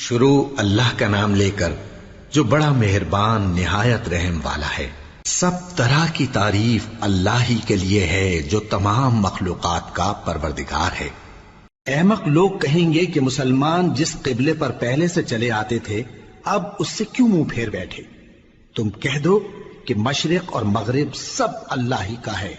شروع اللہ کا نام لے کر جو بڑا مہربان نہایت رحم والا ہے۔ سب طرح کی تعریف اللہ ہی کے لیے ہے جو تمام مخلوقات کا پروردگار ہے۔ احمق لوگ کہیں گے کہ مسلمان جس قبلے پر پہلے سے چلے آتے تھے اب اس سے کیوں منہ پھیر بیٹھے؟ تم کہہ دو کہ مشرق اور مغرب سب اللہ ہی کا ہے،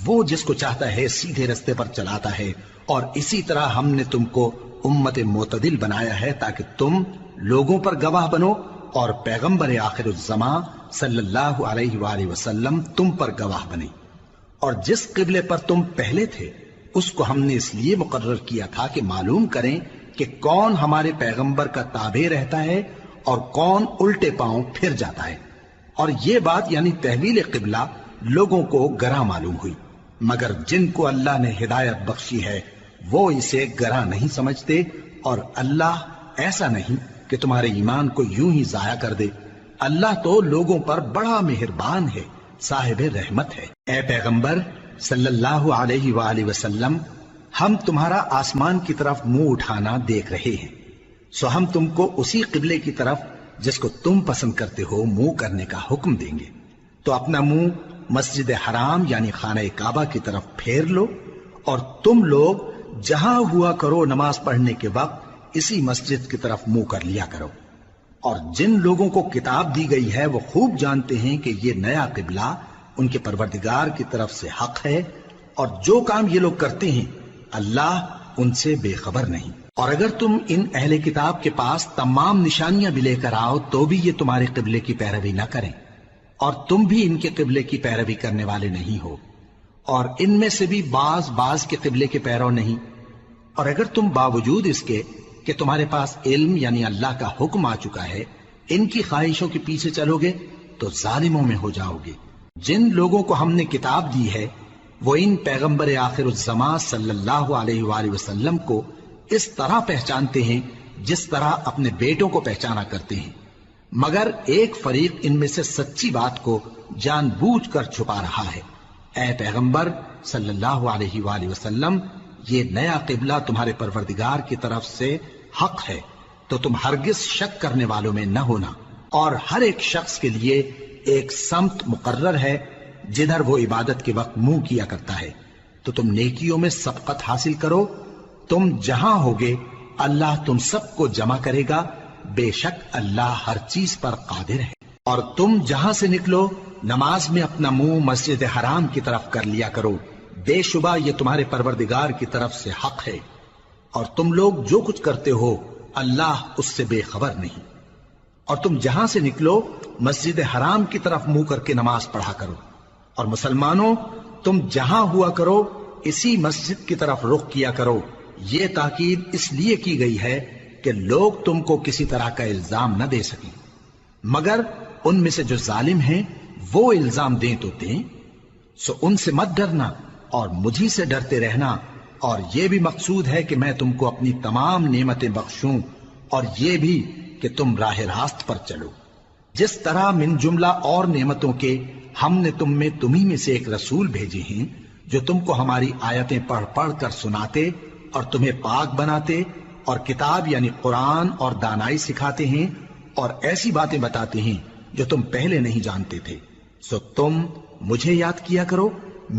وہ جس کو چاہتا ہے سیدھے رستے پر چلاتا ہے، اور اسی طرح ہم نے تم کو امت معتدل بنایا ہے تاکہ تم لوگوں پر گواہ بنو اور پیغمبر آخر الزمان صلی اللہ علیہ وآلہ وسلم تم پر گواہ بنے۔ اور جس قبلے پر تم پہلے تھے اس کو ہم نے اس لیے مقرر کیا تھا کہ معلوم کریں کہ کون ہمارے پیغمبر کا تابع رہتا ہے اور کون الٹے پاؤں پھر جاتا ہے۔ اور یہ بات یعنی تحویل قبلہ لوگوں کو گراں معلوم ہوئی، مگر جن کو اللہ نے ہدایت بخشی ہے وہ اسے گراں نہیں سمجھتے، اور اللہ ایسا نہیں کہ تمہارے ایمان کو یوں ہی ضائع کر دے۔ اللہ تو لوگوں پر بڑا مہربان ہے، صاحب رحمت ہے۔ اے پیغمبر صلی اللہ علیہ وآلہ وسلم، ہم تمہارا آسمان کی طرف منہ اٹھانا دیکھ رہے ہیں، سو ہم تم کو اسی قبلے کی طرف جس کو تم پسند کرتے ہو منہ کرنے کا حکم دیں گے۔ تو اپنا منہ مسجد حرام یعنی خانہ کعبہ کی طرف پھیر لو، اور تم لوگ جہاں ہوا کرو نماز پڑھنے کے وقت اسی مسجد کی طرف منہ کر لیا کرو۔ اور جن لوگوں کو کتاب دی گئی ہے وہ خوب جانتے ہیں کہ یہ نیا قبلہ ان کے پروردگار کی طرف سے حق ہے، اور جو کام یہ لوگ کرتے ہیں اللہ ان سے بے خبر نہیں۔ اور اگر تم ان اہل کتاب کے پاس تمام نشانیاں بھی لے کر آؤ تو بھی یہ تمہارے قبلے کی پیروی نہ کریں، اور تم بھی ان کے قبلے کی پیروی کرنے والے نہیں ہو، اور ان میں سے بھی بعض کے قبلے کے پیرو نہیں۔ اور اگر تم باوجود اس کے کہ تمہارے پاس علم یعنی اللہ کا حکم آ چکا ہے ان کی خواہشوں کے پیچھے چلو گے تو ظالموں میں ہو جاؤ گے۔ جن لوگوں کو ہم نے کتاب دی ہے وہ ان پیغمبر آخر الزمان صلی اللہ علیہ وآلہ وسلم کو اس طرح پہچانتے ہیں جس طرح اپنے بیٹوں کو پہچانا کرتے ہیں، مگر ایک فریق ان میں سے سچی بات کو جان بوجھ کر چھپا رہا ہے۔ اے پیغمبر صلی اللہ علیہ وآلہ وسلم، یہ نیا قبلہ تمہارے پروردگار کی طرف سے حق ہے، تو تم ہرگز شک کرنے والوں میں نہ ہونا، اور ہر ایک شخص کے لیے ایک سمت مقرر ہے جدھر وہ عبادت کے وقت منہ کیا کرتا ہے، تو تم نیکیوں میں سبقت حاصل کرو۔ تم جہاں ہوگے اللہ تم سب کو جمع کرے گا، بے شک اللہ ہر چیز پر قادر ہے۔ اور تم جہاں سے نکلو نماز میں اپنا منہ مسجد حرام کی طرف کر لیا کرو، بے شبہ یہ تمہارے پروردگار کی طرف سے حق ہے، اور تم لوگ جو کچھ کرتے ہو اللہ اس سے بے خبر نہیں۔ اور تم جہاں سے نکلو مسجد حرام کی طرف منہ کر کے نماز پڑھا کرو، اور مسلمانوں تم جہاں ہوا کرو اسی مسجد کی طرف رخ کیا کرو۔ یہ تاکید اس لیے کی گئی ہے کہ لوگ تم کو کسی طرح کا الزام نہ دے سکیں، مگر ان میں سے جو ظالم ہیں وہ الزام دیں تو دیں، سو ان سے مت ڈرنا اور مجھی سے ڈرتے رہنا، اور یہ بھی مقصود ہے کہ میں تم کو اپنی تمام نعمتیں بخشوں، اور یہ بھی کہ تم راہ راست پر چلو۔ جس طرح من جملہ اور نعمتوں کے ہم نے تمہیں میں سے ایک رسول بھیجے ہیں جو تم کو ہماری آیتیں پڑھ پڑھ کر سناتے اور تمہیں پاک بناتے، اور کتاب یعنی قرآن اور دانائی سکھاتے ہیں، اور ایسی باتیں بتاتے ہیں جو تم پہلے نہیں جانتے تھے، سو تم مجھے یاد کیا کرو،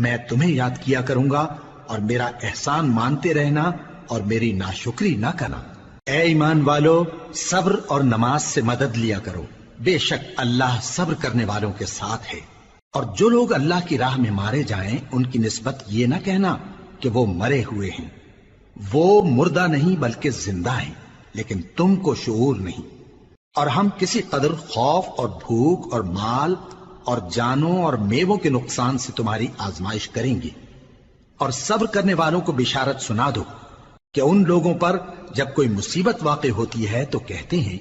میں تمہیں یاد کیا کروں گا، اور میرا احسان مانتے رہنا اور میری ناشکری نہ کرنا۔ اے ایمان والو، صبر اور نماز سے مدد لیا کرو، بے شک اللہ صبر کرنے والوں کے ساتھ ہے۔ اور جو لوگ اللہ کی راہ میں مارے جائیں ان کی نسبت یہ نہ کہنا کہ وہ مرے ہوئے ہیں، وہ مردہ نہیں بلکہ زندہ ہیں، لیکن تم کو شعور نہیں۔ اور ہم کسی قدر خوف اور بھوک اور مال اور جانوں اور میووں کے نقصان سے تمہاری آزمائش کریں گے، اور صبر کرنے والوں کو بشارت سنا دو کہ ان لوگوں پر جب کوئی مصیبت واقع ہوتی ہے تو کہتے ہیں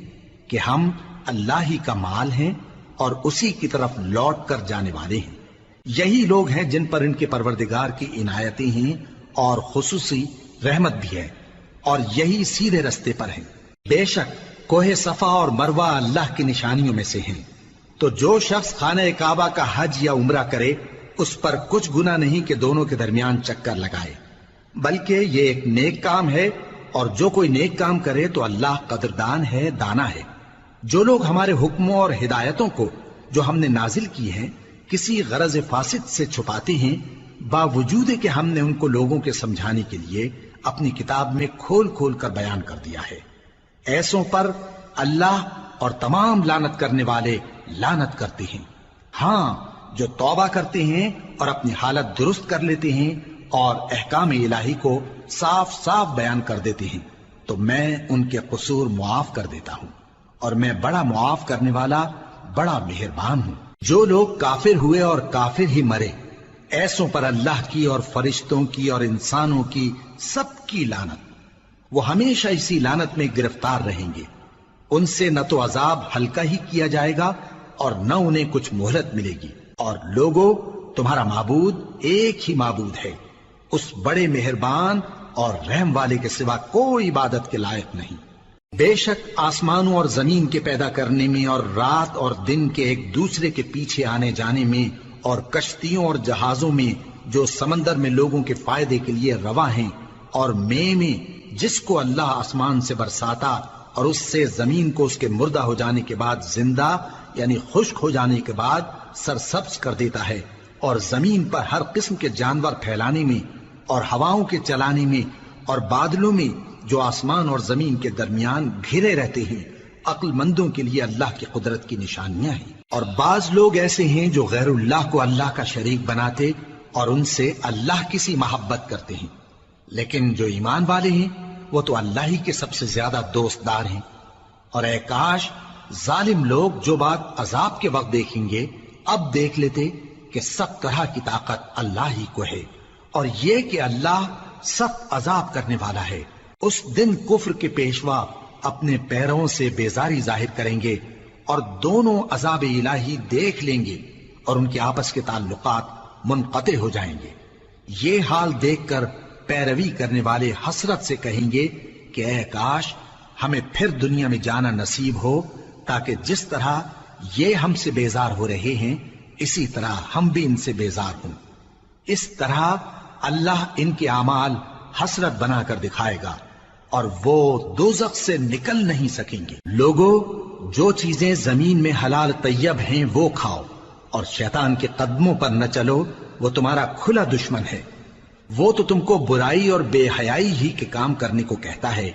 کہ ہم اللہ ہی کا مال ہیں اور اسی کی طرف لوٹ کر جانے والے ہیں۔ یہی لوگ ہیں جن پر ان کے پروردگار کی عنایتیں ہیں اور خصوصی رحمت بھی ہے، اور یہی سیدھے رستے پر ہیں۔ بے شک کوہ صفا اور مروہ اللہ کی نشانیوں میں سے ہیں، تو جو شخص خانہ کعبہ کا حج یا عمرہ کرے اس پر کچھ گناہ نہیں کہ دونوں کے درمیان چکر لگائے، بلکہ یہ ایک نیک کام ہے اور جو کوئی نیک کام کرے تو اللہ قدردان ہے، دانا ہے۔ جو لوگ ہمارے حکموں اور ہدایتوں کو جو ہم نے نازل کی ہیں کسی غرض فاسد سے چھپاتے ہیں، باوجود کہ ہم نے ان کو لوگوں کے سمجھانے کے لیے اپنی کتاب میں کھول کھول کر بیان کر دیا ہے، ایسوں پر اللہ اور تمام لعنت کرنے والے لعنت کرتے ہیں۔ ہاں، جو توبہ کرتے ہیں اور اپنی حالت درست کر لیتے ہیں اور احکام الہی کو صاف صاف بیان کر دیتے ہیں تو میں ان کے قصور معاف کر دیتا ہوں، اور میں بڑا معاف کرنے والا، بڑا مہربان ہوں۔ جو لوگ کافر ہوئے اور کافر ہی مرے، ایسوں پر اللہ کی اور فرشتوں کی اور انسانوں کی سب کی لعنت، وہ ہمیشہ اسی لعنت میں گرفتار رہیں گے۔ ان سے نہ تو عذاب ہلکا ہی کیا جائے گا اور نہ انہیں کچھ مہلت ملے گی۔ اور لوگوں، تمہارا معبود ایک ہی معبود ہے، اس بڑے مہربان اور رحم والے کے سوا کوئی عبادت کے لائق نہیں۔ بے شک آسمانوں اور زمین کے پیدا کرنے میں اور رات اور دن کے ایک دوسرے کے پیچھے آنے جانے میں اور کشتیوں اور جہازوں میں جو سمندر میں لوگوں کے فائدے کے لیے رواں ہیں، اور میں جس کو اللہ آسمان سے برساتا اور اس سے زمین کو اس کے مردہ ہو جانے کے بعد زندہ یعنی خشک ہو جانے کے بعد سرسبز کر دیتا ہے، اور زمین پر ہر قسم کے جانور پھیلانے میں اور ہواؤں کے چلانے میں اور بادلوں میں جو آسمان اور زمین کے درمیان گھرے رہتے ہیں، عقل مندوں کے لیے اللہ کی قدرت کی نشانیاں ہیں۔ اور بعض لوگ ایسے ہیں جو غیر اللہ کو اللہ کا شریک بناتے اور ان سے اللہ کی سی محبت کرتے ہیں، لیکن جو ایمان والے ہیں وہ تو اللہ ہی کے سب سے زیادہ دوست دار ہیں۔ اور اے کاش ظالم لوگ جو بات عذاب کے وقت دیکھیں گے اب دیکھ لیتے کہ سب طرح کی طاقت اللہ ہی کو ہے، اور یہ کہ اللہ سخت عذاب کرنے والا ہے۔ اس دن کفر کے پیشوا اپنے پیروں سے بیزاری ظاہر کریں گے اور دونوں عذاب الہی دیکھ لیں گے اور ان کے آپس کے تعلقات منقطع ہو جائیں گے۔ یہ حال دیکھ کر پیروی کرنے والے حسرت سے کہیں گے کہ اے کاش ہمیں پھر دنیا میں جانا نصیب ہو، تاکہ جس طرح یہ ہم سے بیزار ہو رہے ہیں اسی طرح ہم بھی ان سے بیزار ہوں۔ اس طرح اللہ ان کے اعمال حسرت بنا کر دکھائے گا اور وہ دوزخ سے نکل نہیں سکیں گے۔ لوگوں، جو چیزیں زمین میں حلال طیب ہیں وہ کھاؤ، اور شیطان کے قدموں پر نہ چلو، وہ تمہارا کھلا دشمن ہے۔ وہ تو تم کو برائی اور بے حیائی ہی کے کام کرنے کو کہتا ہے،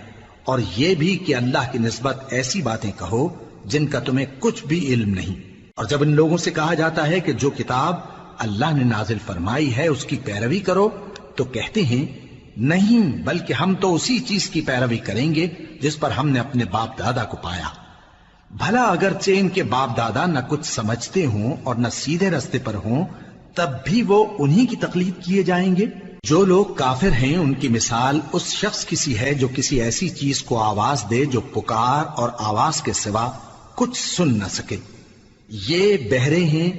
اور یہ بھی کہ اللہ کی نسبت ایسی باتیں کہو جن کا تمہیں کچھ بھی علم نہیں۔ اور جب ان لوگوں سے کہا جاتا ہے کہ جو کتاب اللہ نے نازل فرمائی ہے اس کی پیروی کرو، تو کہتے ہیں نہیں، بلکہ ہم تو اسی چیز کی پیروی کریں گے جس پر ہم نے اپنے باپ دادا کو پایا۔ بھلا اگرچہ ان کے باپ دادا نہ کچھ سمجھتے ہوں اور نہ سیدھے رستے پر ہوں، تب بھی وہ انہی کی تقلید کیے جائیں گے۔ جو لوگ کافر ہیں ان کی مثال اس شخص کی سی ہے جو کسی ایسی چیز کو آواز دے جو پکار اور آواز کے سوا کچھ سن نہ سکے۔ یہ بہرے ہیں،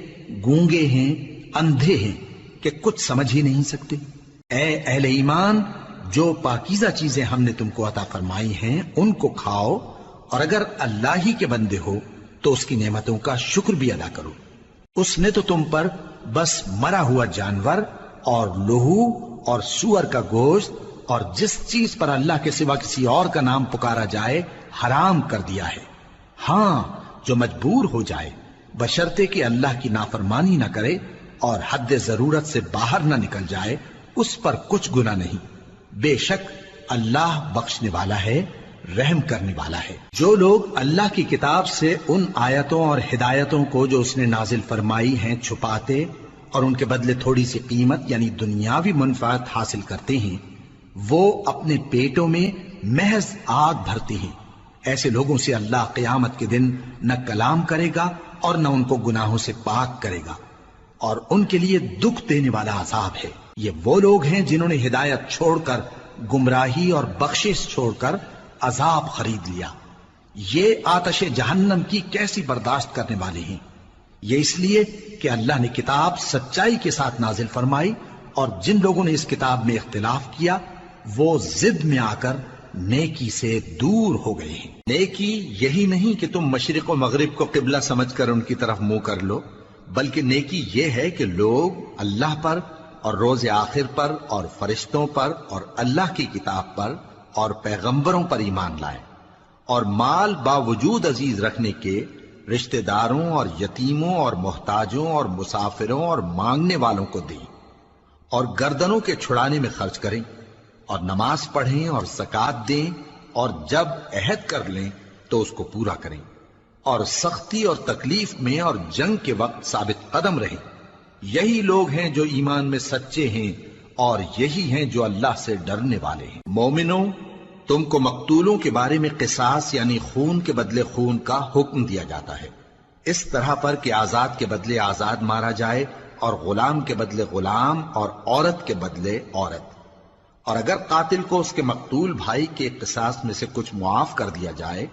گونگے ہیں، اندھے ہیں کہ کچھ سمجھ ہی نہیں سکتے۔ اے اہل ایمان، جو پاکیزہ چیزیں ہم نے تم کو عطا فرمائی ہیں ان کو کھاؤ، اور اگر اللہ ہی کے بندے ہو تو اس کی نعمتوں کا شکر بھی ادا کرو۔ اس نے تو تم پر بس مرا ہوا جانور اور لہو اور سور کا گوشت اور جس چیز پر اللہ کے سوا کسی اور کا نام پکارا جائے حرام کر دیا ہے۔ ہاں، جو مجبور ہو جائے بشرطے کہ اللہ کی نافرمانی نہ کرے اور حد ضرورت سے باہر نہ نکل جائے، اس پر کچھ گناہ نہیں۔ بے شک اللہ بخشنے والا ہے، رحم کرنے والا ہے۔ جو لوگ اللہ کی کتاب سے ان آیتوں اور ہدایتوں کو جو اس نے نازل فرمائی ہیں چھپاتے اور ان کے بدلے تھوڑی سی قیمت یعنی دنیاوی منفعت حاصل کرتے ہیں، وہ اپنے پیٹوں میں محض آگ بھرتے ہیں۔ ایسے لوگوں سے اللہ قیامت کے دن نہ کلام کرے گا اور نہ ان کو گناہوں سے پاک کرے گا، اور ان کے لیے دکھ دینے والا عذاب ہے۔ یہ وہ لوگ ہیں جنہوں نے ہدایت چھوڑ کر گمراہی اور بخشش چھوڑ کر عذاب خرید لیا۔ یہ آتش جہنم کی کیسی برداشت کرنے والے ہیں۔ یہ اس لیے کہ اللہ نے کتاب سچائی کے ساتھ نازل فرمائی، اور جن لوگوں نے اس کتاب میں اختلاف کیا وہ ضد میں آ کر نیکی سے دور ہو گئے ہیں۔ نیکی یہی نہیں کہ تم مشرق و مغرب کو قبلہ سمجھ کر ان کی طرف منہ کر لو، بلکہ نیکی یہ ہے کہ لوگ اللہ پر اور روز آخر پر اور فرشتوں پر اور اللہ کی کتاب پر اور پیغمبروں پر ایمان لائیں، اور مال باوجود عزیز رکھنے کے رشتہ داروں اور یتیموں اور محتاجوں اور مسافروں اور مانگنے والوں کو دیں، اور گردنوں کے چھڑانے میں خرچ کریں، اور نماز پڑھیں اور زکوٰۃ دیں، اور جب عہد کر لیں تو اس کو پورا کریں، اور سختی اور تکلیف میں اور جنگ کے وقت ثابت قدم رہیں۔ یہی لوگ ہیں جو ایمان میں سچے ہیں، اور یہی ہیں جو اللہ سے ڈرنے والے ہیں۔ مومنوں، تم کو مقتولوں کے بارے میں قصاص یعنی خون کے بدلے خون کا حکم دیا جاتا ہے، اس طرح پر کہ آزاد کے بدلے آزاد مارا جائے، اور غلام کے بدلے غلام، اور عورت کے بدلے عورت۔ اور اگر قاتل کو اس کے مقتول بھائی کے قصاص میں سے کچھ معاف کر دیا جائے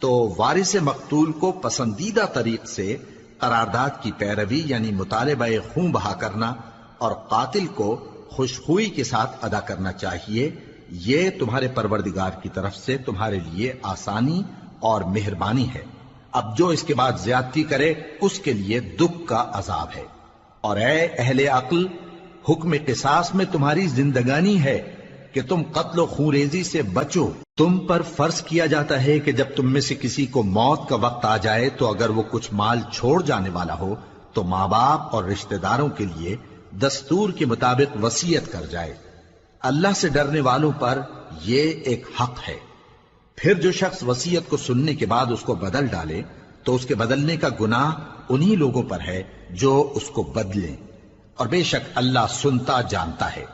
تو وارث مقتول کو پسندیدہ طریق سے قرارداد کی پیروی یعنی مطالبہ خون بہا کرنا اور قاتل کو خوشخوئی کے ساتھ ادا کرنا چاہیے۔ یہ تمہارے پروردگار کی طرف سے تمہارے لیے آسانی اور مہربانی ہے۔ اب جو اس کے بعد زیادتی کرے اس کے لیے دکھ کا عذاب ہے۔ اور اے اہل عقل، حکم قصاص میں تمہاری زندگانی ہے کہ تم قتل و خونریزی سے بچو۔ تم پر فرض کیا جاتا ہے کہ جب تم میں سے کسی کو موت کا وقت آ جائے تو اگر وہ کچھ مال چھوڑ جانے والا ہو تو ماں باپ اور رشتہ داروں کے لیے دستور کے مطابق وصیت کر جائے۔ اللہ سے ڈرنے والوں پر یہ ایک حق ہے۔ پھر جو شخص وصیت کو سننے کے بعد اس کو بدل ڈالے تو اس کے بدلنے کا گناہ انہی لوگوں پر ہے جو اس کو بدلیں، اور بے شک اللہ سنتا جانتا ہے۔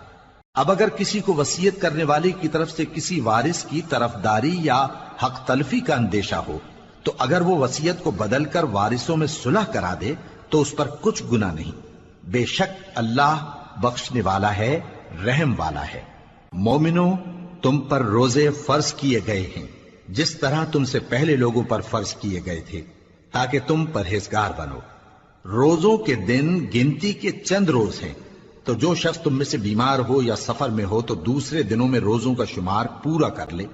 اب اگر کسی کو وصیت کرنے والے کی طرف سے کسی وارث کی طرفداری یا حق تلفی کا اندیشہ ہو تو اگر وہ وصیت کو بدل کر وارثوں میں صلح کرا دے تو اس پر کچھ گناہ نہیں، بے شک اللہ بخشنے والا ہے، رحم والا ہے۔ مومنوں، تم پر روزے فرض کیے گئے ہیں جس طرح تم سے پہلے لوگوں پر فرض کیے گئے تھے تاکہ تم پرہیزگار بنو۔ روزوں کے دن گنتی کے چند روز ہیں، تو جو شخص تم میں سے بیمار ہو یا سفر میں ہو تو دوسرے دنوں میں روزوں کا شمار پورا کر لے۔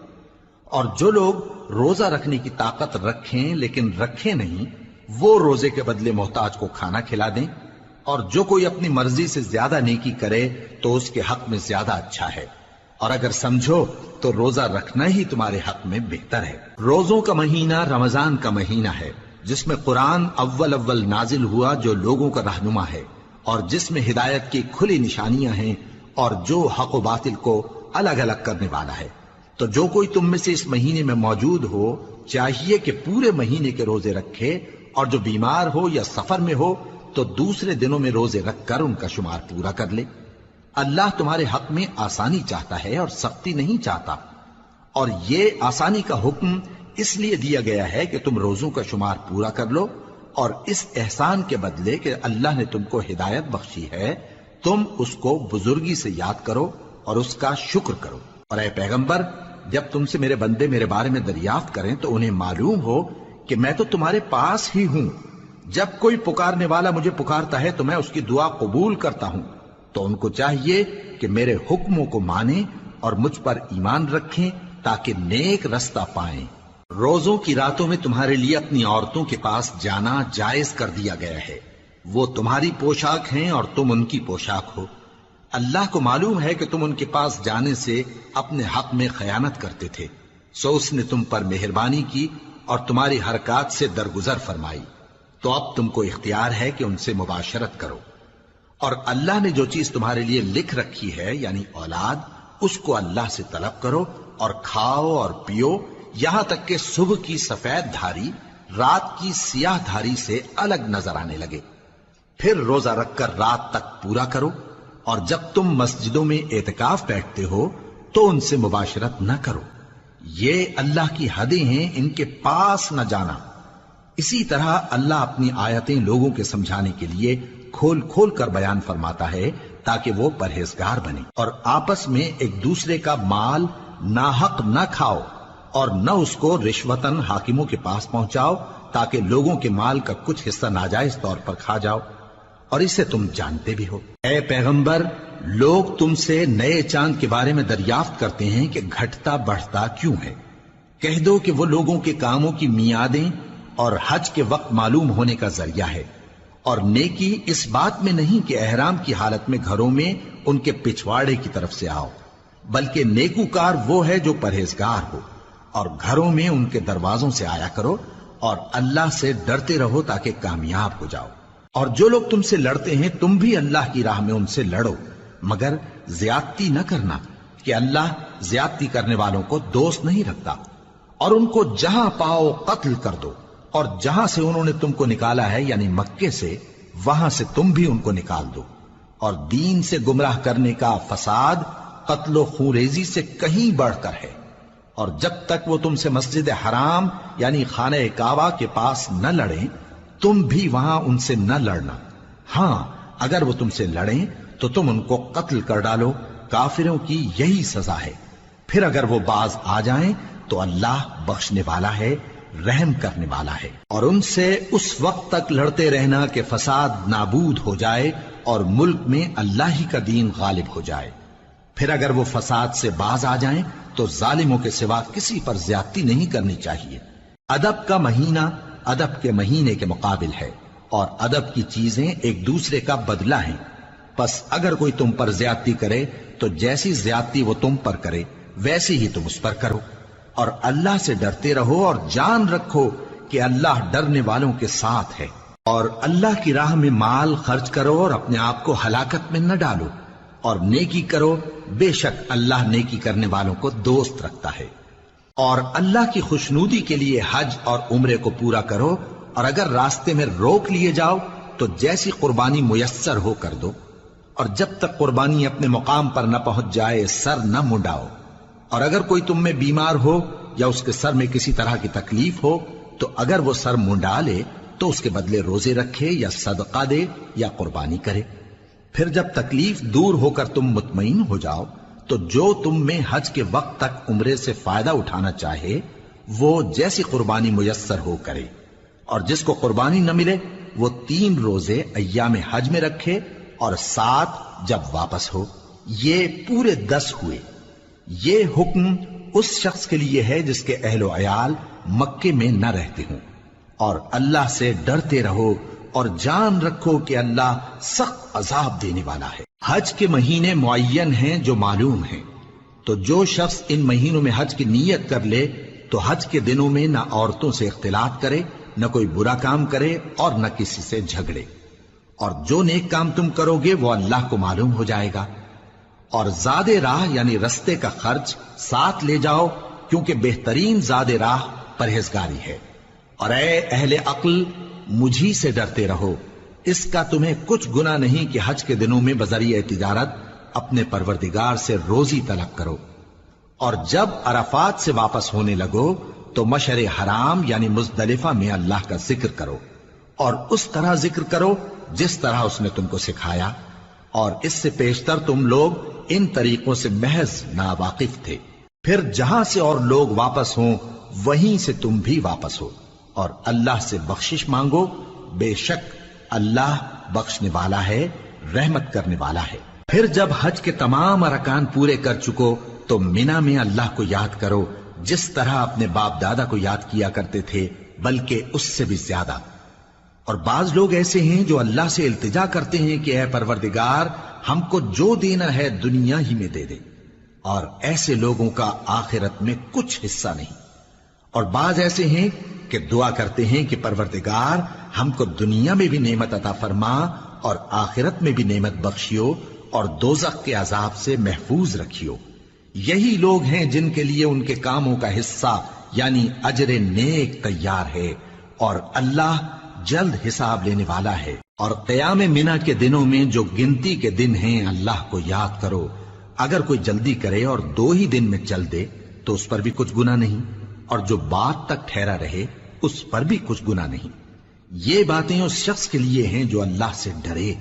اور جو لوگ روزہ رکھنے کی طاقت رکھیں لیکن رکھیں نہیں، وہ روزے کے بدلے محتاج کو کھانا کھلا دیں۔ اور جو کوئی اپنی مرضی سے زیادہ نیکی کرے تو اس کے حق میں زیادہ اچھا ہے، اور اگر سمجھو تو روزہ رکھنا ہی تمہارے حق میں بہتر ہے۔ روزوں کا مہینہ رمضان کا مہینہ ہے جس میں قرآن اول نازل ہوا، جو لوگوں کا رہنما ہے اور جس میں ہدایت کی کھلی نشانیاں ہیں اور جو حق و باطل کو الگ الگ کرنے والا ہے۔ تو جو کوئی تم میں سے اس مہینے میں موجود ہو چاہیے کہ پورے مہینے کے روزے رکھے، اور جو بیمار ہو یا سفر میں ہو تو دوسرے دنوں میں روزے رکھ کر ان کا شمار پورا کر لے۔ اللہ تمہارے حق میں آسانی چاہتا ہے اور سختی نہیں چاہتا، اور یہ آسانی کا حکم اس لیے دیا گیا ہے کہ تم روزوں کا شمار پورا کر لو، اور اس احسان کے بدلے کہ اللہ نے تم کو ہدایت بخشی ہے تم اس کو بزرگی سے یاد کرو اور اس کا شکر کرو۔ اور اے پیغمبر، جب تم سے میرے بندے میرے بارے میں دریافت کریں تو انہیں معلوم ہو کہ میں تو تمہارے پاس ہی ہوں۔ جب کوئی پکارنے والا مجھے پکارتا ہے تو میں اس کی دعا قبول کرتا ہوں۔ تو ان کو چاہیے کہ میرے حکموں کو مانیں اور مجھ پر ایمان رکھیں تاکہ نیک رستہ پائیں۔ روزوں کی راتوں میں تمہارے لیے اپنی عورتوں کے پاس جانا جائز کر دیا گیا ہے، وہ تمہاری پوشاک ہیں اور تم ان کی پوشاک ہو۔ اللہ کو معلوم ہے کہ تم ان کے پاس جانے سے اپنے حق میں خیانت کرتے تھے، سو اس نے تم پر مہربانی کی اور تمہاری حرکات سے درگزر فرمائی، تو اب تم کو اختیار ہے کہ ان سے مباشرت کرو۔ اور اللہ نے جو چیز تمہارے لیے لکھ رکھی ہے یعنی اولاد، اس کو اللہ سے طلب کرو اور کھاؤ اور پیو یہاں تک کہ صبح کی سفید دھاری رات کی سیاہ دھاری سے الگ نظر آنے لگے، پھر روزہ رکھ کر رات تک پورا کرو۔ اور جب تم مسجدوں میں اعتکاف بیٹھتے ہو تو ان سے مباشرت نہ کرو، یہ اللہ کی حدیں ہیں، ان کے پاس نہ جانا۔ اسی طرح اللہ اپنی آیتیں لوگوں کے سمجھانے کے لیے کھول کھول کر بیان فرماتا ہے تاکہ وہ پرہیزگار بنے۔ اور آپس میں ایک دوسرے کا مال ناحق نہ کھاؤ اور نہ اس کو رشوتاً حاکموں کے پاس پہنچاؤ تاکہ لوگوں کے مال کا کچھ حصہ ناجائز طور پر کھا جاؤ، اور اسے تم جانتے بھی ہو۔ اے پیغمبر، لوگ تم سے نئے چاند کے بارے میں دریافت کرتے ہیں کہ گھٹتا بڑھتا کیوں ہے۔ کہہ دو کہ وہ لوگوں کے کاموں کی میعادیں اور حج کے وقت معلوم ہونے کا ذریعہ ہے، اور نیکی اس بات میں نہیں کہ احرام کی حالت میں گھروں میں ان کے پچھواڑے کی طرف سے آؤ، بلکہ نیکوکار وہ ہے جو پرہیزگار ہو، اور گھروں میں ان کے دروازوں سے آیا کرو اور اللہ سے ڈرتے رہو تاکہ کامیاب ہو جاؤ۔ اور جو لوگ تم سے لڑتے ہیں تم بھی اللہ کی راہ میں ان سے لڑو، مگر زیادتی نہ کرنا کہ اللہ زیادتی کرنے والوں کو دوست نہیں رکھتا۔ اور ان کو جہاں پاؤ قتل کر دو، اور جہاں سے انہوں نے تم کو نکالا ہے یعنی مکے سے، وہاں سے تم بھی ان کو نکال دو۔ اور دین سے گمراہ کرنے کا فساد قتل و خونریزی سے کہیں بڑھ کر ہے۔ اور جب تک وہ تم سے مسجد حرام یعنی خانہ کعبہ کے پاس نہ لڑیں تم بھی وہاں ان سے نہ لڑنا۔ ہاں اگر وہ تم سے لڑیں تو تم ان کو قتل کر ڈالو، کافروں کی یہی سزا ہے۔ پھر اگر وہ باز آ جائیں تو اللہ بخشنے والا ہے، رحم کرنے والا ہے۔ اور ان سے اس وقت تک لڑتے رہنا کہ فساد نابود ہو جائے اور ملک میں اللہ ہی کا دین غالب ہو جائے۔ پھر اگر وہ فساد سے باز آ جائیں تو ظالموں کے سوا کسی پر زیادتی نہیں کرنی چاہیے۔ ادب کا مہینہ ادب کے مہینے کے مقابل ہے، اور ادب کی چیزیں ایک دوسرے کا بدلہ ہیں۔ پس اگر کوئی تم پر زیادتی کرے تو جیسی زیادتی وہ تم پر کرے ویسی ہی تم اس پر کرو، اور اللہ سے ڈرتے رہو اور جان رکھو کہ اللہ ڈرنے والوں کے ساتھ ہے۔ اور اللہ کی راہ میں مال خرچ کرو اور اپنے آپ کو ہلاکت میں نہ ڈالو، اور نیکی کرو، بے شک اللہ نیکی کرنے والوں کو دوست رکھتا ہے۔ اور اللہ کی خوشنودی کے لیے حج اور عمرے کو پورا کرو، اور اگر راستے میں روک لیے جاؤ تو جیسی قربانی میسر ہو کر دو، اور جب تک قربانی اپنے مقام پر نہ پہنچ جائے سر نہ منڈاؤ۔ اور اگر کوئی تم میں بیمار ہو یا اس کے سر میں کسی طرح کی تکلیف ہو تو اگر وہ سر منڈا لے تو اس کے بدلے روزے رکھے یا صدقہ دے یا قربانی کرے۔ پھر جب تکلیف دور ہو کر تم مطمئن ہو جاؤ تو جو تم میں حج کے وقت تک عمرے سے فائدہ اٹھانا چاہے وہ جیسی قربانی میسر ہو کرے، اور جس کو قربانی نہ ملے وہ 3 روزے ایام حج میں رکھے اور 7 جب واپس ہو، یہ پورے 10 ہوئے۔ یہ حکم اس شخص کے لیے ہے جس کے اہل و عیال مکے میں نہ رہتے ہوں۔ اور اللہ سے ڈرتے رہو اور جان رکھو کہ اللہ سخت عذاب دینے والا ہے۔ حج کے مہینے معین ہیں جو معلوم ہیں، تو جو شخص ان مہینوں میں حج کی نیت کر لے تو حج کے دنوں میں نہ عورتوں سے اختلاط کرے، نہ کوئی برا کام کرے اور نہ کسی سے جھگڑے۔ اور جو نیک کام تم کرو گے وہ اللہ کو معلوم ہو جائے گا۔ اور زاد راہ یعنی رستے کا خرچ ساتھ لے جاؤ، کیونکہ بہترین زاد راہ پرہیزگاری ہے۔ اور اے اہل عقل مجھی سے ڈرتے رہو، اس کا تمہیں کچھ گناہ نہیں کہ حج کے دنوں میں بذریعہ تجارت اپنے پروردگار سے روزی طلب کرو۔ اور جب عرفات سے واپس ہونے لگو تو مشعر حرام یعنی مزدلفہ میں اللہ کا ذکر کرو، اور اس طرح ذکر کرو جس طرح اس نے تم کو سکھایا، اور اس سے پیشتر تم لوگ ان طریقوں سے محض ناواقف تھے۔ پھر جہاں سے اور لوگ واپس ہوں وہیں سے تم بھی واپس ہو، اور اللہ سے بخشش مانگو، بے شک اللہ بخشنے والا ہے، رحمت کرنے والا ہے۔ پھر جب حج کے تمام ارکان پورے کر چکو تو مینا میں اللہ کو یاد کرو جس طرح اپنے باپ دادا کو یاد کیا کرتے تھے، بلکہ اس سے بھی زیادہ۔ اور بعض لوگ ایسے ہیں جو اللہ سے التجا کرتے ہیں کہ اے پروردگار ہم کو جو دینا ہے دنیا ہی میں دے دے، اور ایسے لوگوں کا آخرت میں کچھ حصہ نہیں۔ اور بعض ایسے ہیں کہ دعا کرتے ہیں کہ پروردگار ہم کو دنیا میں بھی نعمت عطا فرما اور آخرت میں بھی نعمت بخشیو اور دوزخ کے عذاب سے محفوظ رکھیو۔ یہی لوگ ہیں جن کے لیے ان کے کاموں کا حصہ یعنی اجر نیک تیار ہے، اور اللہ جلد حساب لینے والا ہے۔ اور قیام منا کے دنوں میں جو گنتی کے دن ہیں اللہ کو یاد کرو، اگر کوئی جلدی کرے اور 2 ہی دن میں چل دے تو اس پر بھی کچھ گناہ نہیں، اور جو بات تک ٹھہرا رہے اس پر بھی کچھ گناہ نہیں۔ یہ باتیں اس شخص کے لیے ہیں جو اللہ سے ڈرے،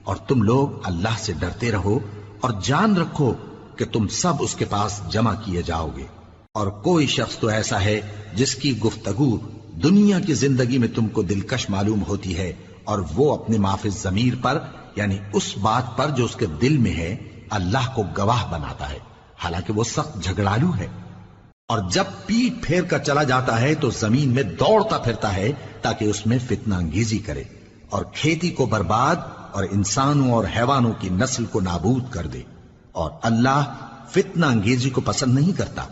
اور تم لوگ اللہ سے ڈرتے رہو اور جان رکھو کہ تم سب اس کے پاس جمع کیے جاؤ گے۔ اور کوئی شخص تو ایسا ہے جس کی گفتگو دنیا کی زندگی میں تم کو دلکش معلوم ہوتی ہے، اور وہ اپنے معافی ضمیر پر یعنی اس بات پر جو اس کے دل میں ہے اللہ کو گواہ بناتا ہے، حالانکہ وہ سخت جھگڑالو ہے۔ اور جب پیٹ پھیر کر چلا جاتا ہے تو زمین میں دوڑتا پھرتا ہے تاکہ اس میں فتنہ انگیزی کرے اور کھیتی کو برباد اور انسانوں اور حیوانوں کی نسل کو نابود کر دے۔ اور اللہ فتنہ انگیزی کو پسند نہیں کرتا،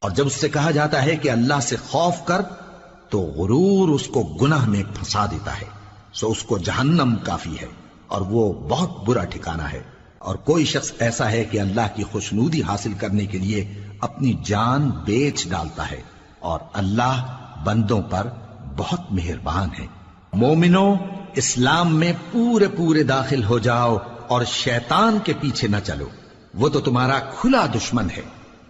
اور جب اس سے کہا جاتا ہے کہ اللہ سے خوف کر تو غرور اس کو گناہ میں پھنسا دیتا ہے، سو اس کو جہنم کافی ہے اور وہ بہت برا ٹھکانہ ہے۔ اور کوئی شخص ایسا ہے کہ اللہ کی خوشنودی حاصل کرنے کے لیے اپنی جان بیچ ڈالتا ہے، اور اللہ بندوں پر بہت مہربان ہے۔ مومنو، اسلام میں پورے پورے داخل ہو جاؤ اور شیطان کے پیچھے نہ چلو، وہ تو تمہارا کھلا دشمن ہے۔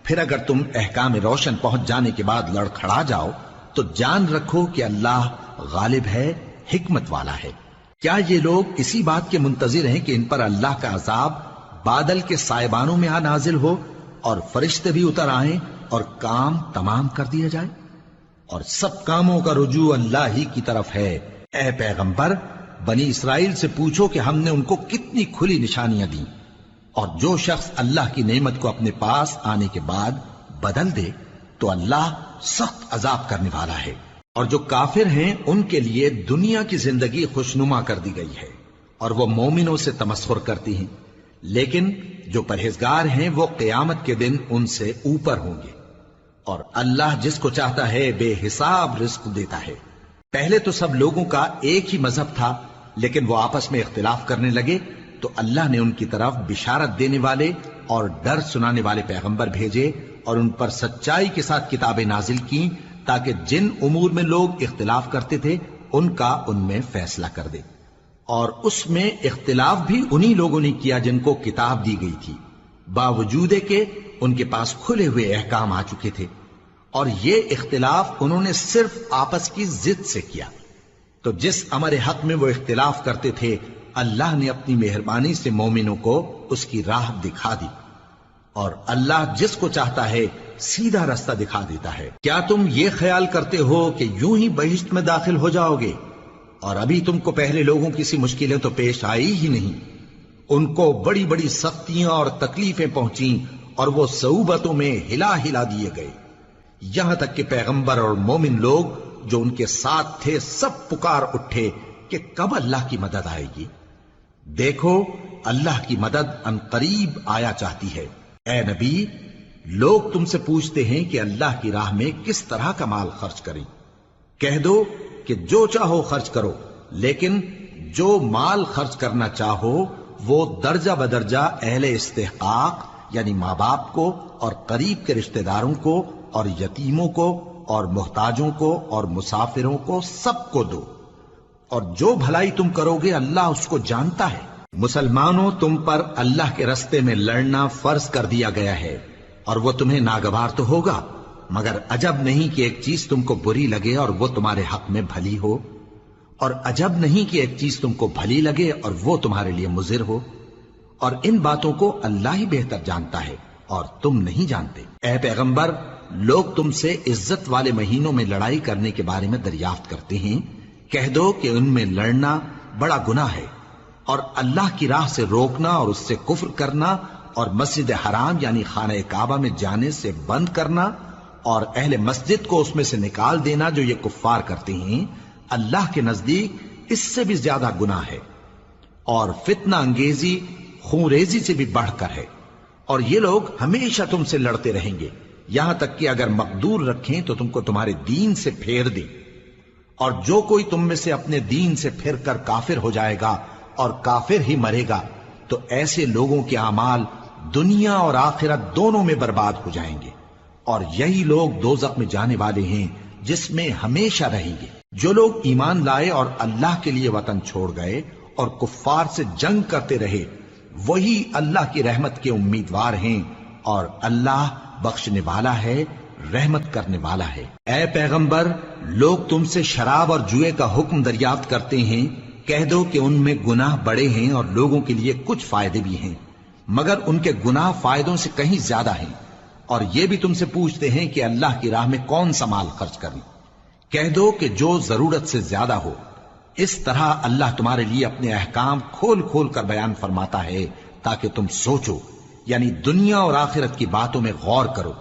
پھر اگر تم احکام روشن پہنچ جانے کے بعد لڑکھڑا جاؤ تو جان رکھو کہ اللہ غالب ہے، حکمت والا ہے۔ کیا یہ لوگ اسی بات کے منتظر ہیں کہ ان پر اللہ کا عذاب بادل کے سائبانوں میں نازل ہو اور فرشتے بھی اتر آئیں اور کام تمام کر دیا جائے؟ اور سب کاموں کا رجوع اللہ ہی کی طرف ہے۔ اے پیغمبر، بنی اسرائیل سے پوچھو کہ ہم نے ان کو کتنی کھلی نشانیاں دیں، اور جو شخص اللہ کی نعمت کو اپنے پاس آنے کے بعد بدل دے تو اللہ سخت عذاب کرنے والا ہے۔ اور جو کافر ہیں ان کے لیے دنیا کی زندگی خوشنما کر دی گئی ہے، اور وہ مومنوں سے تمسخر کرتی ہیں، لیکن جو پرہیزگار ہیں وہ قیامت کے دن ان سے اوپر ہوں گے۔ اور اللہ جس کو چاہتا ہے بے حساب رزق دیتا ہے۔ پہلے تو سب لوگوں کا ایک ہی مذہب تھا، لیکن وہ آپس میں اختلاف کرنے لگے تو اللہ نے ان کی طرف بشارت دینے والے اور ڈر سنانے والے پیغمبر بھیجے، اور ان پر سچائی کے ساتھ کتابیں نازل کیں تاکہ جن امور میں لوگ اختلاف کرتے تھے ان کا ان میں فیصلہ کر دے۔ اور اس میں اختلاف بھی انہی لوگوں نے کیا جن کو کتاب دی گئی تھی، باوجود کہ ان کے پاس کھلے ہوئے احکام آ چکے تھے، اور یہ اختلاف انہوں نے صرف آپس کی ضد سے کیا۔ تو جس امر حق میں وہ اختلاف کرتے تھے اللہ نے اپنی مہربانی سے مومنوں کو اس کی راہ دکھا دی، اور اللہ جس کو چاہتا ہے سیدھا رستہ دکھا دیتا ہے۔ کیا تم یہ خیال کرتے ہو کہ یوں ہی بہشت میں داخل ہو جاؤ گے، اور ابھی تم کو پہلے لوگوں کی سی مشکلیں تو پیش آئی ہی نہیں؟ ان کو بڑی بڑی سختیاں اور تکلیفیں پہنچیں اور وہ صعوبتوں میں ہلا ہلا دیے گئے، یہاں تک کہ پیغمبر اور مومن لوگ جو ان کے ساتھ تھے سب پکار اٹھے کہ کب اللہ کی مدد آئے گی۔ دیکھو اللہ کی مدد ان قریب آیا چاہتی ہے۔ اے نبی، لوگ تم سے پوچھتے ہیں کہ اللہ کی راہ میں کس طرح کا مال خرچ کریں۔ کہہ دو کہ جو چاہو خرچ کرو، لیکن جو مال خرچ کرنا چاہو وہ درجہ بدرجہ اہل استحقاق یعنی ماں باپ کو اور قریب کے رشتہ داروں کو اور یتیموں کو اور محتاجوں کو اور مسافروں کو سب کو دو، اور جو بھلائی تم کرو گے اللہ اس کو جانتا ہے۔ مسلمانوں، تم پر اللہ کے رستے میں لڑنا فرض کر دیا گیا ہے، اور وہ تمہیں ناگوار تو ہوگا، مگر عجب نہیں کہ ایک چیز تم کو بری لگے اور وہ تمہارے حق میں بھلی ہو، اور عجب نہیں کہ ایک چیز تم کو بھلی لگے اور وہ تمہارے لیے مضر ہو، اور ان باتوں کو اللہ ہی بہتر جانتا ہے اور تم نہیں جانتے۔ اے پیغمبر، لوگ تم سے عزت والے مہینوں میں لڑائی کرنے کے بارے میں دریافت کرتے ہیں، کہہ دو کہ ان میں لڑنا بڑا گناہ ہے، اور اللہ کی راہ سے روکنا اور اس سے کفر کرنا اور مسجد حرام یعنی خانہ کعبہ میں جانے سے بند کرنا اور اہل مسجد کو اس میں سے نکال دینا جو یہ کفار کرتے ہیں، اللہ کے نزدیک اس سے بھی زیادہ گناہ ہے، اور فتنہ انگیزی خونریزی سے بھی بڑھ کر ہے۔ اور یہ لوگ ہمیشہ تم سے لڑتے رہیں گے، یہاں تک کہ اگر مقدور رکھیں تو تم کو تمہارے دین سے پھیر دیں، اور جو کوئی تم میں سے اپنے دین سے پھر کر کافر ہو جائے گا اور کافر ہی مرے گا تو ایسے لوگوں کے اعمال دنیا اور آخرت دونوں میں برباد ہو جائیں گے، اور یہی لوگ دوزخ میں جانے والے ہیں جس میں ہمیشہ رہیں گے۔ جو لوگ ایمان لائے اور اللہ کے لیے وطن چھوڑ گئے اور کفار سے جنگ کرتے رہے وہی اللہ کی رحمت کے امیدوار ہیں، اور اللہ بخشنے والا ہے، رحمت کرنے والا ہے۔ اے پیغمبر، لوگ تم سے شراب اور جوئے کا حکم دریافت کرتے ہیں، کہہ دو کہ ان میں گناہ بڑے ہیں اور لوگوں کے لیے کچھ فائدے بھی ہیں، مگر ان کے گناہ فائدوں سے کہیں زیادہ ہیں۔ اور یہ بھی تم سے پوچھتے ہیں کہ اللہ کی راہ میں کون سا مال خرچ کریں، کہہ دو کہ جو ضرورت سے زیادہ ہو۔ اس طرح اللہ تمہارے لیے اپنے احکام کھول کھول کر بیان فرماتا ہے تاکہ تم سوچو، یعنی دنیا اور آخرت کی باتوں میں غور کرو۔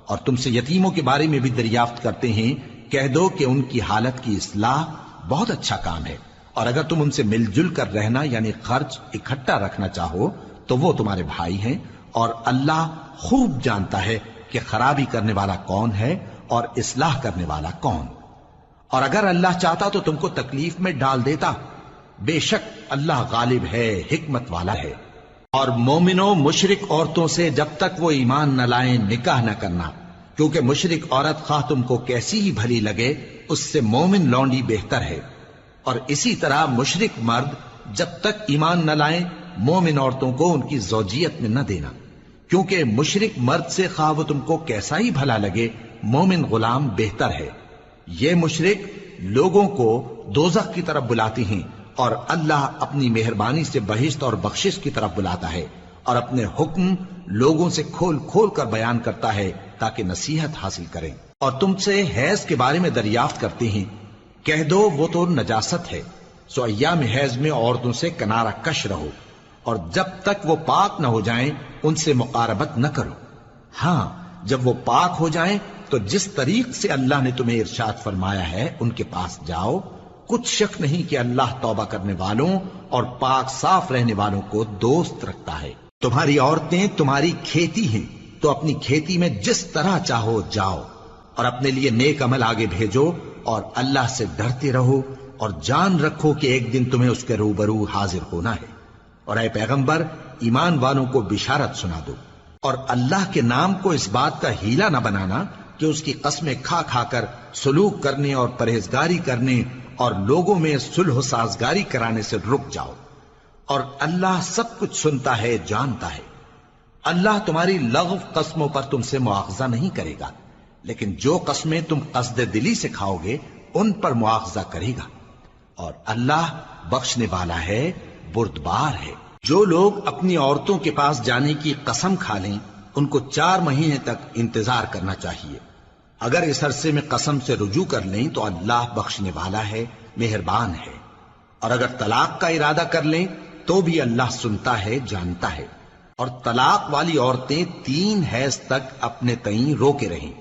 اور تم سے یتیموں کے بارے میں بھی دریافت کرتے ہیں، کہہ دو کہ ان کی حالت کی اصلاح بہت اچھا کام ہے، اور اگر تم ان سے مل جل کر رہنا یعنی خرچ اکٹھا رکھنا چاہو تو وہ تمہارے بھائی ہیں، اور اللہ خوب جانتا ہے کہ خرابی کرنے والا کون ہے اور اصلاح کرنے والا کون. اور اگر اللہ چاہتا تو تم کو تکلیف میں ڈال دیتا. بے شک اللہ غالب ہے، حکمت والا ہے. اور مومنوں مشرک عورتوں سے جب تک وہ ایمان نہ لائیں نکاح نہ کرنا، کیونکہ مشرک عورت خواہ تم کو کیسی ہی بھلی لگے اس سے مومن لونڈی بہتر ہے. اور اسی طرح مشرک مرد جب تک ایمان نہ لائیں مومن عورتوں کو ان کی زوجیت میں نہ دینا، کیونکہ مشرک مرد سے خواہ وہ تم کو کیسا ہی بھلا لگے مومن غلام بہتر ہے. یہ مشرک لوگوں کو دوزخ کی طرف بلاتی ہیں اور اللہ اپنی مہربانی سے بہشت اور بخشش کی طرف بلاتا ہے اور اپنے حکم لوگوں سے کھول کھول کر بیان کرتا ہے تاکہ نصیحت حاصل کریں. اور تم سے حیض کے بارے میں دریافت کرتے ہیں، کہہ دو وہ تو نجاست ہے، سو ایام حیض میں عورتوں سے کنارہ کش رہو، اور جب تک وہ پاک نہ ہو جائیں ان سے مقاربت نہ کرو. ہاں جب وہ پاک ہو جائیں تو جس طریق سے اللہ نے تمہیں ارشاد فرمایا ہے ان کے پاس جاؤ. کچھ شک نہیں کہ اللہ توبہ کرنے والوں اور پاک صاف رہنے والوں کو دوست رکھتا ہے. تمہاری عورتیں تمہاری کھیتی ہیں تو اپنی کھیتی میں جس طرح چاہو جاؤ، اور اپنے لیے نیک عمل آگے بھیجو اور اللہ سے ڈرتے رہو، اور جان رکھو کہ ایک دن تمہیں اس کے روبرو حاضر ہونا ہے. اور اے پیغمبر ایمان والوں کو بشارت سنا دو، اور اللہ کے نام کو اس بات کا ہیلا نہ بنانا کہ اس کی قسمیں کھا کھا کر سلوک کرنے اور پرہیزگاری کرنے اور لوگوں میں صلح و سازگاری کرانے سے رک جاؤ. اور اللہ سب کچھ سنتا ہے، جانتا ہے. اللہ تمہاری لغو قسموں پر تم سے مواخذہ نہیں کرے گا، لیکن جو قسمیں تم قصد دلی سے کھاؤ گے ان پر مواخذہ کرے گا. اور اللہ بخشنے والا ہے، بردبار ہے. جو لوگ اپنی عورتوں کے پاس جانے کی قسم کھا لیں ان کو 4 مہینے تک انتظار کرنا چاہیے. اگر اس عرصے میں قسم سے رجوع کر لیں تو اللہ بخشنے والا ہے، مہربان ہے. اور اگر طلاق کا ارادہ کر لیں تو بھی اللہ سنتا ہے، جانتا ہے. اور طلاق والی عورتیں 3 حیض تک اپنے تئیں روکے رہیں.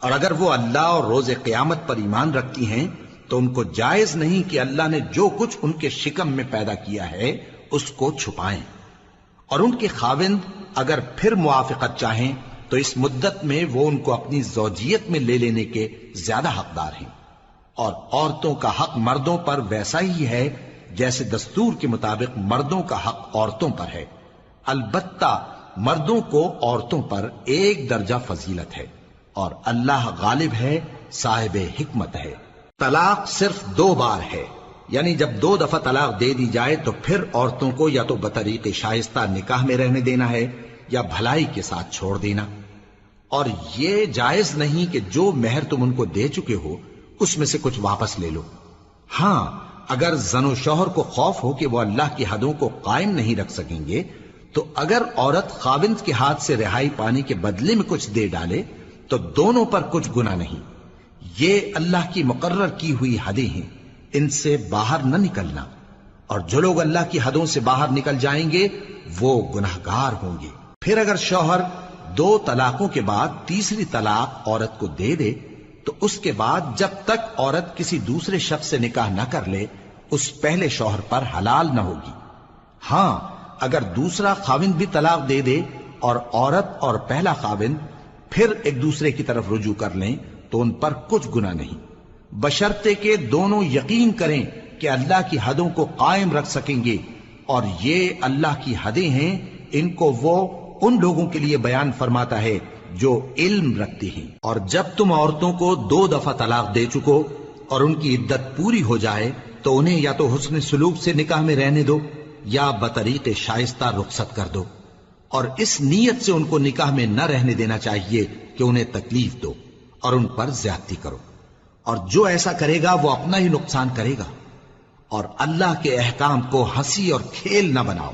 اور اگر وہ اللہ اور روز قیامت پر ایمان رکھتی ہیں تو ان کو جائز نہیں کہ اللہ نے جو کچھ ان کے شکم میں پیدا کیا ہے اس کو چھپائیں. اور ان کے خاوند اگر پھر موافقت چاہیں تو اس مدت میں وہ ان کو اپنی زوجیت میں لے لینے کے زیادہ حقدار ہیں. اور عورتوں کا حق مردوں پر ویسا ہی ہے جیسے دستور کے مطابق مردوں کا حق عورتوں پر ہے. البتہ مردوں کو عورتوں پر 1 درجہ فضیلت ہے، اور اللہ غالب ہے، صاحب حکمت ہے. طلاق صرف 2 بار ہے، یعنی جب 2 دفعہ طلاق دے دی جائے تو پھر عورتوں کو یا تو بطریق شائستہ نکاح میں رہنے دینا ہے یا بھلائی کے ساتھ چھوڑ دینا. اور یہ جائز نہیں کہ جو مہر تم ان کو دے چکے ہو اس میں سے کچھ واپس لے لو. ہاں اگر زن و شوہر کو خوف ہو کہ وہ اللہ کی حدوں کو قائم نہیں رکھ سکیں گے تو اگر عورت خاوند کے ہاتھ سے رہائی پانے کے بدلے میں کچھ دے ڈالے تو دونوں پر کچھ گناہ نہیں. یہ اللہ کی مقرر کی ہوئی حدیں ہیں، ان سے باہر نہ نکلنا. اور جو لوگ اللہ کی حدوں سے باہر نکل جائیں گے وہ گناہگار ہوں گے. پھر اگر شوہر 2 طلاقوں کے بعد تیسری طلاق عورت کو دے دے تو اس کے بعد جب تک عورت کسی دوسرے شخص سے نکاح نہ کر لے اس پہلے شوہر پر حلال نہ ہوگی. ہاں اگر دوسرا خاوند بھی طلاق دے دے اور عورت اور پہلا خاوند پھر ایک دوسرے کی طرف رجوع کر لیں تو ان پر کچھ گناہ نہیں، بشرطے کہ دونوں یقین کریں کہ اللہ کی حدوں کو قائم رکھ سکیں گے. اور یہ اللہ کی حدیں ہیں، ان کو وہ ان لوگوں کے لیے بیان فرماتا ہے جو علم رکھتے ہیں. اور جب تم عورتوں کو 2 دفعہ طلاق دے چکو اور ان کی عدت پوری ہو جائے تو انہیں یا تو حسن سلوک سے نکاح میں رہنے دو یا بطریق شائستہ رخصت کر دو. اور اس نیت سے ان کو نکاح میں نہ رہنے دینا چاہیے کہ انہیں تکلیف دو اور ان پر زیادتی کرو. اور جو ایسا کرے گا وہ اپنا ہی نقصان کرے گا. اور اللہ کے احکام کو ہنسی اور کھیل نہ بناؤ.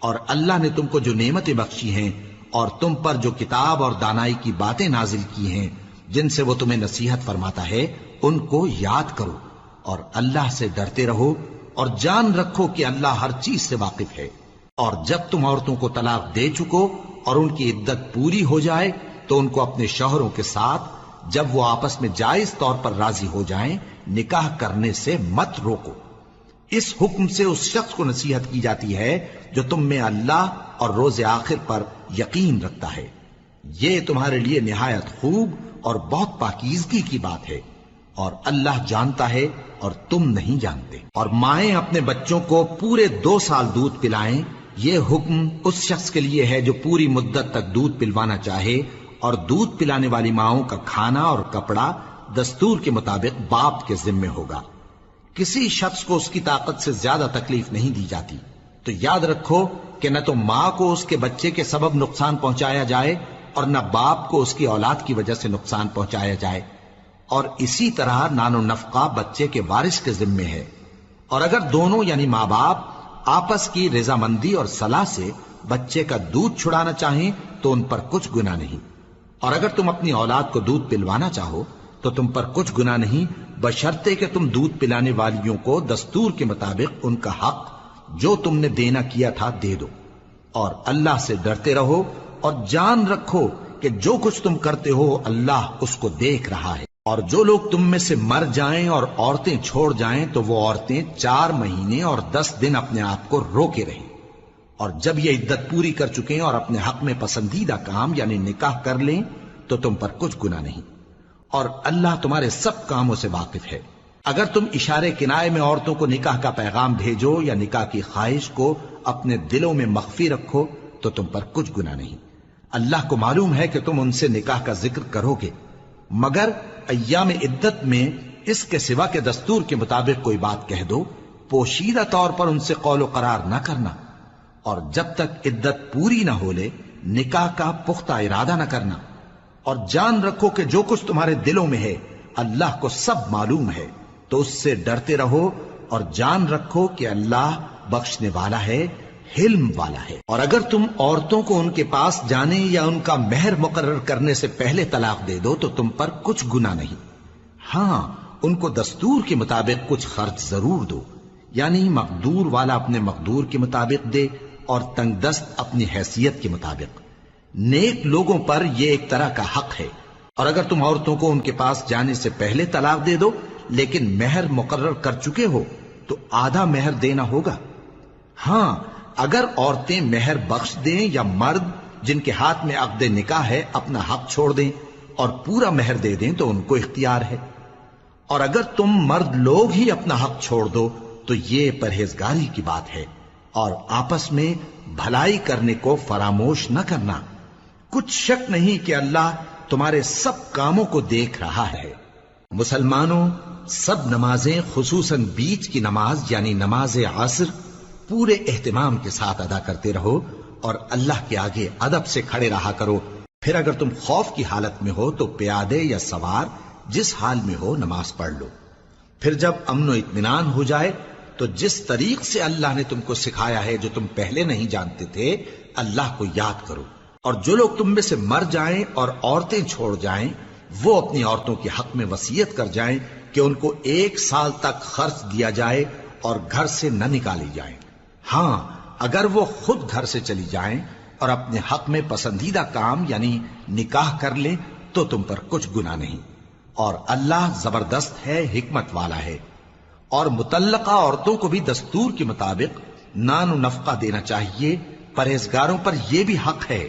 اور اللہ نے تم کو جو نعمتیں بخشی ہیں اور تم پر جو کتاب اور دانائی کی باتیں نازل کی ہیں جن سے وہ تمہیں نصیحت فرماتا ہے ان کو یاد کرو اور اللہ سے ڈرتے رہو اور جان رکھو کہ اللہ ہر چیز سے واقف ہے. اور جب تم عورتوں کو طلاق دے چکو اور ان کی عدت پوری ہو جائے تو ان کو اپنے شوہروں کے ساتھ جب وہ آپس میں جائز طور پر راضی ہو جائیں نکاح کرنے سے مت روکو. اس حکم سے اس شخص کو نصیحت کی جاتی ہے جو تم میں اللہ اور روز آخر پر یقین رکھتا ہے. یہ تمہارے لیے نہایت خوب اور بہت پاکیزگی کی بات ہے، اور اللہ جانتا ہے اور تم نہیں جانتے. اور مائیں اپنے بچوں کو پورے 2 سال دودھ پلائیں، یہ حکم اس شخص کے لیے ہے جو پوری مدت تک دودھ پلوانا چاہے، اور دودھ پلانے والی ماؤں کا کھانا اور کپڑا دستور کے مطابق باپ کے ذمے ہوگا. کسی شخص کو اس کی طاقت سے زیادہ تکلیف نہیں دی جاتی. تو یاد رکھو کہ نہ تو ماں کو اس کے بچے کے سبب نقصان پہنچایا جائے اور نہ باپ کو اس کی اولاد کی وجہ سے نقصان پہنچایا جائے. اور اسی طرح نان و نفقہ بچے کے وارث کے ذمے ہے. اور اگر دونوں یعنی ماں باپ آپس کی رضامندی اور صلاح سے بچے کا دودھ چھڑانا چاہیں تو ان پر کچھ گناہ نہیں. اور اگر تم اپنی اولاد کو دودھ پلوانا چاہو تو تم پر کچھ گناہ نہیں، بشرطے کہ تم دودھ پلانے والیوں کو دستور کے مطابق ان کا حق جو تم نے دینا کیا تھا دے دو. اور اللہ سے ڈرتے رہو اور جان رکھو کہ جو کچھ تم کرتے ہو اللہ اس کو دیکھ رہا ہے. اور جو لوگ تم میں سے مر جائیں اور عورتیں چھوڑ جائیں تو وہ عورتیں 4 مہینے اور 10 دن اپنے آپ کو روکے رہیں. اور جب یہ عدت پوری کر چکیں اور اپنے حق میں پسندیدہ کام یعنی نکاح کر لیں تو تم پر کچھ گناہ نہیں، اور اللہ تمہارے سب کاموں سے واقف ہے. اگر تم اشارے کنائے میں عورتوں کو نکاح کا پیغام بھیجو یا نکاح کی خواہش کو اپنے دلوں میں مخفی رکھو تو تم پر کچھ گناہ نہیں. اللہ کو معلوم ہے کہ تم ان سے نکاح کا ذکر کرو گے، مگر ایام عدت میں اس کے سوا کے دستور کے مطابق کوئی بات کہہ دو، پوشیدہ طور پر ان سے قول و قرار نہ کرنا. اور جب تک عدت پوری نہ ہو لے نکاح کا پختہ ارادہ نہ کرنا. اور جان رکھو کہ جو کچھ تمہارے دلوں میں ہے اللہ کو سب معلوم ہے. تو اس سے ڈرتے رہو اور جان رکھو کہ اللہ بخشنے والا ہے، حلم والا ہے. اور اگر تم عورتوں کو ان کے پاس جانے یا ان کا مہر مقرر کرنے سے پہلے طلاق دے دو تو تم پر کچھ گناہ نہیں. ہاں ان کو دستور کے مطابق کچھ خرچ ضرور دو، یعنی مقدور والا اپنے مقدور کے مطابق دے اور تنگ دست اپنی حیثیت کے مطابق. نیک لوگوں پر یہ ایک طرح کا حق ہے. اور اگر تم عورتوں کو ان کے پاس جانے سے پہلے طلاق دے دو لیکن مہر مقرر کر چکے ہو تو آدھا مہر دینا ہوگا. ہاں اگر عورتیں مہر بخش دیں یا مرد جن کے ہاتھ میں عقد نکاح ہے اپنا حق چھوڑ دیں اور پورا مہر دے دیں تو ان کو اختیار ہے. اور اگر تم مرد لوگ ہی اپنا حق چھوڑ دو تو یہ پرہیزگاری کی بات ہے. اور آپس میں بھلائی کرنے کو فراموش نہ کرنا. کچھ شک نہیں کہ اللہ تمہارے سب کاموں کو دیکھ رہا ہے. مسلمانوں، سب نمازیں خصوصاً بیچ کی نماز یعنی نماز عصر پورے اہتمام کے ساتھ ادا کرتے رہو اور اللہ کے آگے ادب سے کھڑے رہا کرو. پھر اگر تم خوف کی حالت میں ہو تو پیادے یا سوار جس حال میں ہو نماز پڑھ لو. پھر جب امن و اطمینان ہو جائے تو جس طریق سے اللہ نے تم کو سکھایا ہے جو تم پہلے نہیں جانتے تھے اللہ کو یاد کرو. اور جو لوگ تم میں سے مر جائیں اور عورتیں چھوڑ جائیں وہ اپنی عورتوں کے حق میں وصیت کر جائیں کہ ان کو 1 سال تک خرچ دیا جائے اور گھر سے نہ نکالی جائیں. ہاں اگر وہ خود گھر سے چلی جائیں اور اپنے حق میں پسندیدہ کام یعنی نکاح کر لیں تو تم پر کچھ گناہ نہیں. اور اللہ زبردست ہے، حکمت والا ہے. اور مطلقہ عورتوں کو بھی دستور کے مطابق نان و نفقہ دینا چاہیے. پرہیزگاروں پر یہ بھی حق ہے.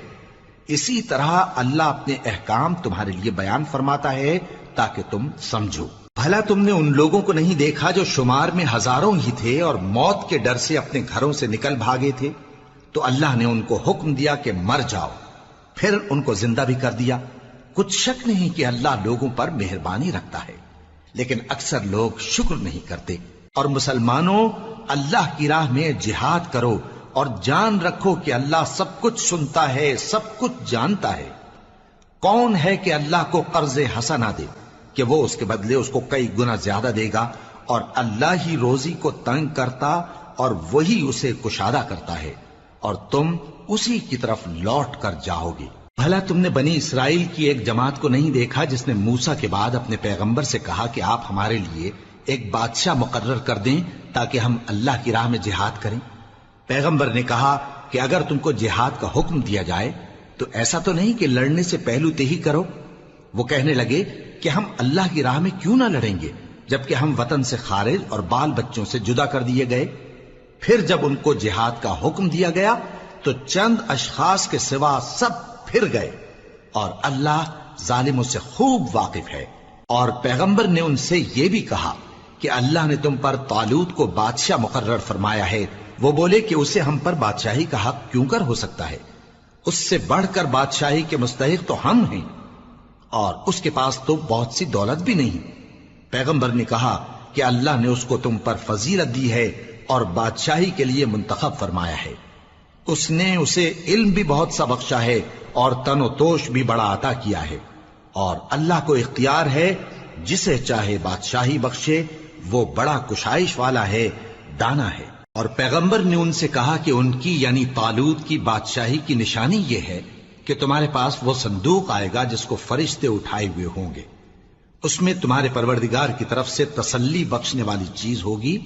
اسی طرح اللہ اپنے احکام تمہارے لیے بیان فرماتا ہے تاکہ تم سمجھو. بھلا تم نے ان لوگوں کو نہیں دیکھا جو شمار میں ہزاروں ہی تھے اور موت کے ڈر سے اپنے گھروں سے نکل بھاگے تھے؟ تو اللہ نے ان کو حکم دیا کہ مر جاؤ، پھر ان کو زندہ بھی کر دیا. کچھ شک نہیں کہ اللہ لوگوں پر مہربانی رکھتا ہے، لیکن اکثر لوگ شکر نہیں کرتے. اور مسلمانوں، اللہ کی راہ میں جہاد کرو اور جان رکھو کہ اللہ سب کچھ سنتا ہے، سب کچھ جانتا ہے. کون ہے کہ اللہ کو قرض حسنہ دے کہ وہ اس کے بدلے اس کو کئی گنا زیادہ دے گا؟ اور اللہ ہی روزی کو تنگ کرتا اور وہی اسے کشادہ کرتا ہے، اور تم اسی کی طرف لوٹ کر جاؤ گے. بھلا تم نے بنی اسرائیل کی ایک جماعت کو نہیں دیکھا جس نے موسیٰ کے بعد اپنے پیغمبر سے کہا کہ آپ ہمارے لیے ایک بادشاہ مقرر کر دیں تاکہ ہم اللہ کی راہ میں جہاد کریں؟ پیغمبر نے کہا کہ اگر تم کو جہاد کا حکم دیا جائے تو ایسا تو نہیں کہ لڑنے سے پہلو تہی کرو. وہ کہنے لگے کہ ہم اللہ کی راہ میں کیوں نہ لڑیں گے جبکہ ہم وطن سے خارج اور بال بچوں سے جدا کر دیے گئے۔ پھر جب ان کو جہاد کا حکم دیا گیا تو چند اشخاص کے سوا سب پھر گئے، اور اللہ ظالموں سے خوب واقف ہے۔ اور پیغمبر نے ان سے یہ بھی کہا کہ اللہ نے تم پر طالوت کو بادشاہ مقرر فرمایا ہے۔ وہ بولے کہ اسے ہم پر بادشاہی کا حق کیوں کر ہو سکتا ہے؟ اس سے بڑھ کر بادشاہی کے مستحق تو ہم ہیں، اور اس کے پاس تو بہت سی دولت بھی نہیں۔ پیغمبر نے کہا کہ اللہ نے اس کو تم پر فضیلت دی ہے اور بادشاہی کے لیے منتخب فرمایا ہے۔ اس نے اسے علم بھی بہت سا بخشا ہے اور تن و توش بھی بڑا عطا کیا ہے، اور اللہ کو اختیار ہے جسے چاہے بادشاہی بخشے، وہ بڑا کشائش والا ہے، دانا ہے۔ اور پیغمبر نے ان سے کہا کہ ان کی یعنی طالوت کی بادشاہی کی نشانی یہ ہے کہ تمہارے پاس وہ صندوق آئے گا جس کو فرشتے اٹھائے ہوئے ہوں گے۔ اس میں تمہارے پروردگار کی طرف سے تسلی بخشنے والی چیز ہوگی،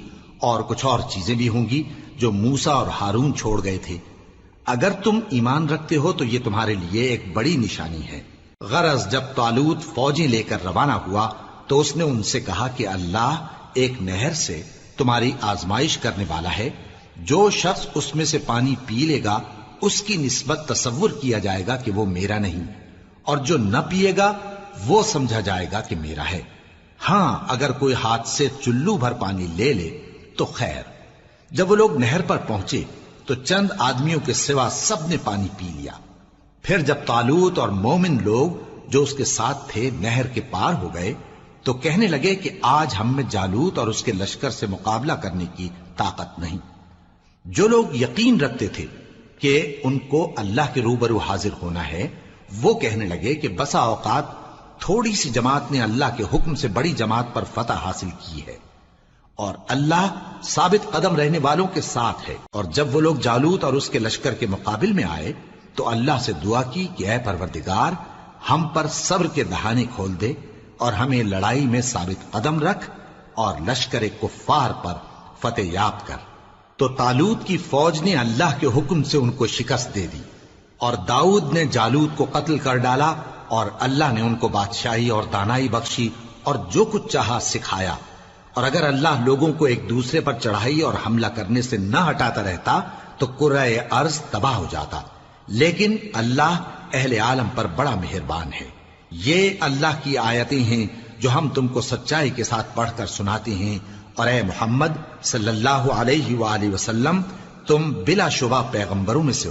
اور کچھ اور چیزیں بھی ہوں گی جو موسیٰ اور ہارون چھوڑ گئے تھے۔ اگر تم ایمان رکھتے ہو تو یہ تمہارے لیے ایک بڑی نشانی ہے۔ غرض جب طالوت فوجیں لے کر روانہ ہوا تو اس نے ان سے کہا کہ اللہ ایک نہر سے تمہاری آزمائش کرنے والا ہے، جو شخص اس میں سے پانی پی لے گا اس کی نسبت تصور کیا جائے گا کہ وہ میرا نہیں، اور جو نہ پیے گا وہ سمجھا جائے گا کہ میرا ہے۔ ہاں اگر کوئی ہاتھ سے چلو بھر پانی لے لے تو خیر۔ جب وہ لوگ نہر پر پہنچے تو چند آدمیوں کے سوا سب نے پانی پی لیا۔ پھر جب طالوت اور مومن لوگ جو اس کے ساتھ تھے نہر کے پار ہو گئے تو کہنے لگے کہ آج ہم میں جالوت اور اس کے لشکر سے مقابلہ کرنے کی طاقت نہیں۔ جو لوگ یقین رکھتے تھے کہ ان کو اللہ کے روبرو حاضر ہونا ہے، وہ کہنے لگے کہ بسا اوقات تھوڑی سی جماعت نے اللہ کے حکم سے بڑی جماعت پر فتح حاصل کی ہے، اور اللہ ثابت قدم رہنے والوں کے ساتھ ہے۔ اور جب وہ لوگ جالوت اور اس کے لشکر کے مقابل میں آئے تو اللہ سے دعا کی کہ اے پروردگار، ہم پر صبر کے دہانے کھول دے اور ہمیں لڑائی میں ثابت قدم رکھ اور لشکر کفار پر فتح یاب کر۔ تو طالوت کی فوج نے اللہ کے حکم سے ان کو شکست دے دی، اور داؤد نے جالوت کو قتل کر ڈالا، اور اللہ نے ان کو بادشاہی اور دانائی بخشی اور جو کچھ چاہا سکھایا۔ اور اگر اللہ لوگوں کو ایک دوسرے پر چڑھائی اور حملہ کرنے سے نہ ہٹاتا رہتا تو کرۂ ارض تباہ ہو جاتا، لیکن اللہ اہل عالم پر بڑا مہربان ہے۔ یہ اللہ کی آیتیں ہیں جو ہم تم کو سچائی کے ساتھ پڑھ کر سناتے ہیں، اور اے محمد صلی اللہ علیہ وآلہ وسلم، تم بلا شبہ پیغمبروں میں سے